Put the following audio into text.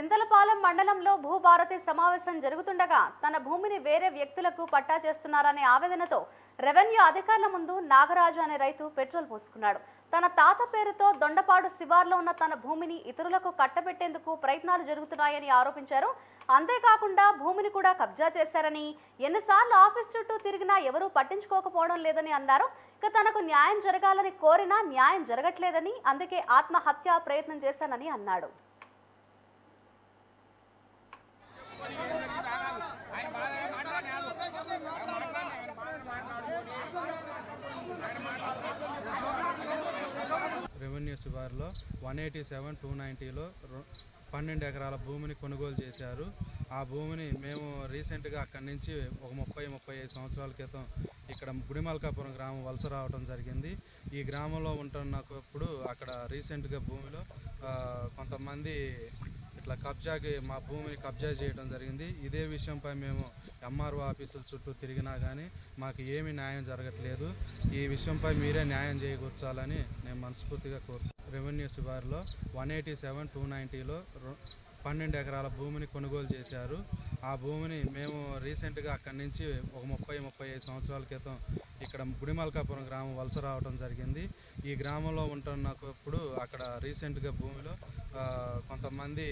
చింతలపాలెం మండలంలో భూభారతి సమావేశం జరుగుతుండగా తన భూమిని వేరే వ్యక్తులకు పట్టా చేస్తున్నారనే ఆవేదనతో రెవెన్యూ అధికారుల ముందు నాగరాజు అనే రైతు పెట్రోల్ పోసుకున్నాడు. తన తాత పేరుతో దొండపాడు శివార్లో ఉన్న తన భూమిని ఇతరులకు కట్టబెట్టేందుకు ప్రయత్నాలు జరుగుతున్నాయని ఆరోపించారు. అంతేకాకుండా భూమిని కూడా కబ్జా చేశారని, ఎన్నిసార్లు ఆఫీస్ చుట్టూ తిరిగినా ఎవరూ పట్టించుకోకపోవడం లేదని అన్నారు. ఇక తనకు న్యాయం జరగాలని కోరినా న్యాయం జరగట్లేదని, అందుకే ఆత్మహత్యా ప్రయత్నం చేశానని అన్నాడు. రెవెన్యూ శివారులో 187-290లో 12 ఎకరాల భూమిని కొనుగోలు చేశారు. ఆ భూమిని మేము రీసెంట్గా అక్కడి నుంచి ఒక 30-35 సంవత్సరాల క్రితం ఇక్కడ గుడిమల్కాపురం గ్రామం వలస రావడం జరిగింది. ఈ గ్రామంలో ఉంటున్నప్పుడు అక్కడ రీసెంట్గా భూమిలో కొంతమంది ఇట్లా మా భూమిని కబ్జా చేయడం జరిగింది. ఇదే విషయంపై మేము ఎంఆర్ఓ ఆఫీసుల చుట్టూ తిరిగినా కానీ మాకు ఏమీ న్యాయం జరగట్లేదు. ఈ విషయంపై మీరే న్యాయం చేకూర్చాలని నేను మనస్ఫూర్తిగా కోరుతున్నాను. రెవెన్యూ శివారులో 187-290లో 12 ఎకరాల భూమిని కొనుగోలు చేశారు. ఆ భూమిని మేము రీసెంట్గా అక్కడి నుంచి ఒక 30-35 సంవత్సరాల క్రితం ఇక్కడ గుడిమల్కాపురం గ్రామం వలస రావడం జరిగింది. ఈ గ్రామంలో ఉంటున్నప్పుడు అక్కడ రీసెంట్గా భూమిలో కొంతమంది